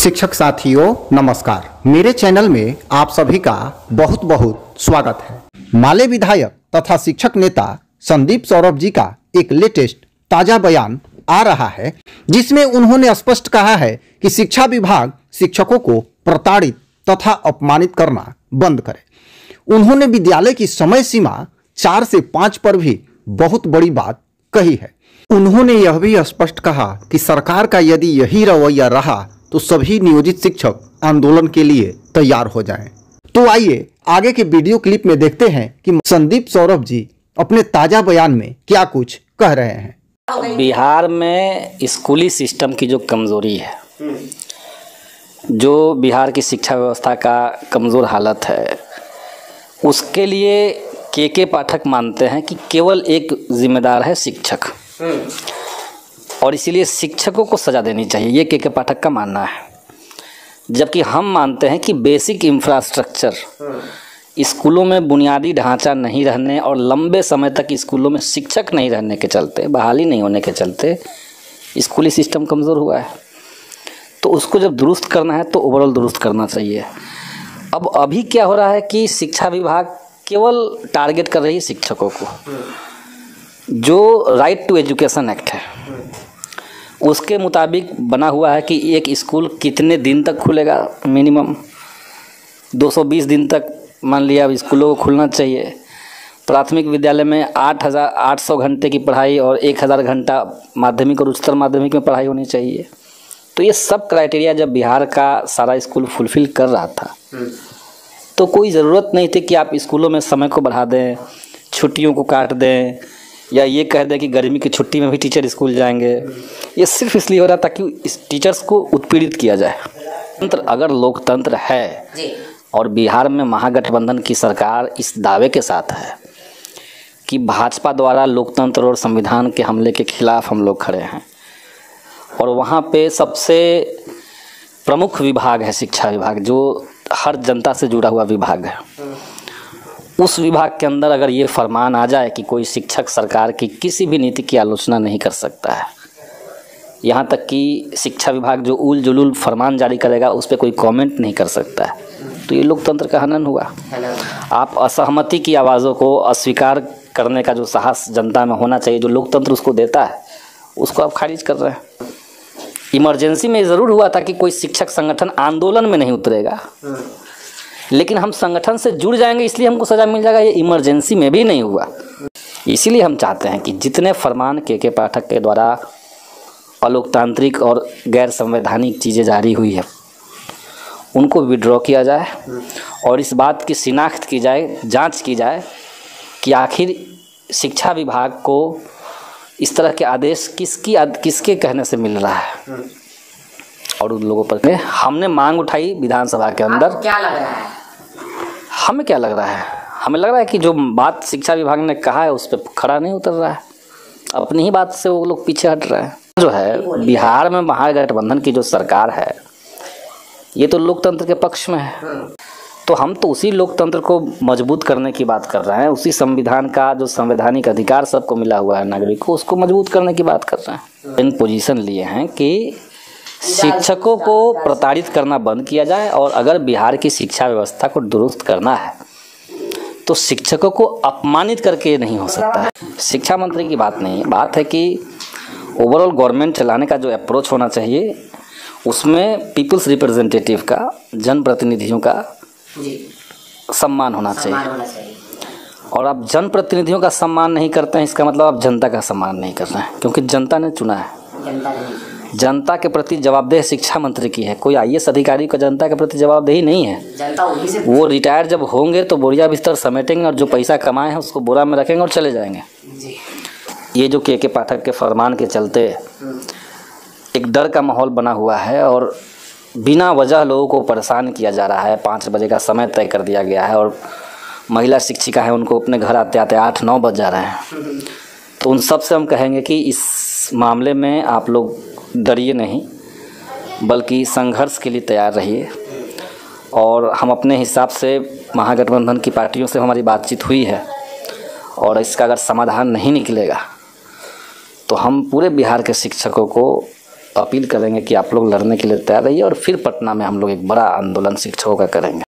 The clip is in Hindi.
शिक्षक साथियों नमस्कार। मेरे चैनल में आप सभी का बहुत बहुत स्वागत है। माले विधायक तथा शिक्षक नेता संदीप सौरभ जी का एक लेटेस्ट ताजा बयान आ रहा है, जिसमें उन्होंने स्पष्ट कहा है कि शिक्षा विभाग शिक्षकों को प्रताड़ित तथा अपमानित करना बंद करे। उन्होंने विद्यालय की समय सीमा 4 से 5 पर भी बहुत बड़ी बात कही है। उन्होंने यह भी स्पष्ट कहा कि सरकार का यदि यही रवैया रहा तो सभी नियोजित शिक्षक आंदोलन के लिए तैयार हो जाएं। तो आइए आगे के वीडियो क्लिप में देखते हैं कि संदीप सौरभ जी अपने ताजा बयान में क्या कुछ कह रहे हैं। बिहार में स्कूली सिस्टम की जो कमजोरी है, जो बिहार की शिक्षा व्यवस्था का कमज़ोर हालत है, उसके लिए के पाठक मानते हैं कि केवल एक जिम्मेदार है शिक्षक, और इसीलिए शिक्षकों को सज़ा देनी चाहिए, ये के पाठक का मानना है। जबकि हम मानते हैं कि बेसिक इंफ्रास्ट्रक्चर स्कूलों में बुनियादी ढांचा नहीं रहने और लंबे समय तक स्कूलों में शिक्षक नहीं रहने के चलते, बहाली नहीं होने के चलते स्कूली सिस्टम कमज़ोर हुआ है। तो उसको जब दुरुस्त करना है तो ओवरऑल दुरुस्त करना चाहिए। अब अभी क्या हो रहा है कि शिक्षा विभाग केवल टारगेट कर रही है शिक्षकों को। जो राइट टू एजुकेशन एक्ट है उसके मुताबिक बना हुआ है कि एक स्कूल कितने दिन तक खुलेगा, मिनिमम 220 दिन तक मान लिया अब स्कूलों को खुलना चाहिए। प्राथमिक विद्यालय में 8,800 घंटे की पढ़ाई और 1,000 घंटा माध्यमिक और उच्चतर माध्यमिक में पढ़ाई होनी चाहिए। तो ये सब क्राइटेरिया जब बिहार का सारा स्कूल फुलफिल कर रहा था तो कोई ज़रूरत नहीं थी कि आप स्कूलों में समय को बढ़ा दें, छुट्टियों को काट दें, या ये कह दें कि गर्मी की छुट्टी में भी टीचर स्कूल जाएंगे। ये सिर्फ इसलिए हो रहा था कि इस टीचर्स को उत्पीड़ित किया जाए। अगर लोकतंत्र है और बिहार में महागठबंधन की सरकार इस दावे के साथ है कि भाजपा द्वारा लोकतंत्र और संविधान के हमले के खिलाफ हम लोग खड़े हैं, और वहाँ पे सबसे प्रमुख विभाग है शिक्षा विभाग, जो हर जनता से जुड़ा हुआ विभाग है, उस विभाग के अंदर अगर ये फरमान आ जाए कि कोई शिक्षक सरकार की किसी भी नीति की आलोचना नहीं कर सकता है, यहाँ तक कि शिक्षा विभाग जो उल जुलूल फरमान जारी करेगा उस पर कोई कमेंट नहीं कर सकता है, तो ये लोकतंत्र का हनन हुआ। आप असहमति की आवाज़ों को अस्वीकार करने का जो साहस जनता में होना चाहिए, जो लोकतंत्र उसको देता है, उसको आप खारिज कर रहे हैं। इमरजेंसी में ज़रूर हुआ था कि कोई शिक्षक संगठन आंदोलन में नहीं उतरेगा, लेकिन हम संगठन से जुड़ जाएंगे इसलिए हमको सज़ा मिल जाएगा, ये इमरजेंसी में भी नहीं हुआ। इसीलिए हम चाहते हैं कि जितने फरमान के पाठक के द्वारा अलोकतांत्रिक और गैर संवैधानिक चीज़ें जारी हुई है उनको विड्रॉ किया जाए, और इस बात की शिनाख्त की जाए, जांच की जाए कि आखिर शिक्षा विभाग को इस तरह के आदेश किसके कहने से मिल रहा है, और उन लोगों पर हमने मांग उठाई विधानसभा के अंदर। क्या लग रहा है? हमें क्या लग रहा है? हमें लग रहा है कि जो बात शिक्षा विभाग ने कहा है उस पर खड़ा नहीं उतर रहा है, अपनी ही बात से वो लोग पीछे हट रहे हैं। जो है बिहार में महागठबंधन की जो सरकार है ये तो लोकतंत्र के पक्ष में है, तो हम तो उसी लोकतंत्र को मजबूत करने की बात कर रहे हैं, उसी संविधान का जो संवैधानिक अधिकार सबको मिला हुआ है नागरिक को, उसको मजबूत करने की बात कर रहे हैं। इन पोजीशन लिए हैं कि शिक्षकों को प्रताड़ित करना बंद किया जाए, और अगर बिहार की शिक्षा व्यवस्था को दुरुस्त करना है तो शिक्षकों को अपमानित करके नहीं हो सकता है। शिक्षा मंत्री की बात नहीं है, बात है कि ओवरऑल गवर्नमेंट चलाने का जो अप्रोच होना चाहिए उसमें पीपल्स रिप्रेजेंटेटिव का, जनप्रतिनिधियों का सम्मान होना चाहिए। और आप जनप्रतिनिधियों का सम्मान नहीं करते हैं, इसका मतलब आप जनता का सम्मान नहीं कर रहे हैं, क्योंकि जनता ने चुना है। जनता के प्रति जवाबदेह शिक्षा मंत्री की है, कोई आईएएस अधिकारी का जनता के प्रति जवाबदेही नहीं है। वो रिटायर जब होंगे तो बोरिया बिस्तर समेटेंगे और जो पैसा कमाए हैं उसको बोरा में रखेंगे और चले जाएंगे। ये जो के पाठक के फरमान के चलते एक डर का माहौल बना हुआ है और बिना वजह लोगों को परेशान किया जा रहा है। 5 बजे का समय तय कर दिया गया है और महिला शिक्षिका है उनको अपने घर आते आते 8-9 बज जा रहे हैं। तो उन सब से हम कहेंगे कि इस मामले में आप लोग डरिए नहीं, बल्कि संघर्ष के लिए तैयार रहिए। और हम अपने हिसाब से महागठबंधन की पार्टियों से हमारी बातचीत हुई है, और इसका अगर समाधान नहीं निकलेगा तो हम पूरे बिहार के शिक्षकों को अपील करेंगे कि आप लोग लड़ने के लिए तैयार रहिए और फिर पटना में हम लोग एक बड़ा आंदोलन शिक्षकों का करेंगे।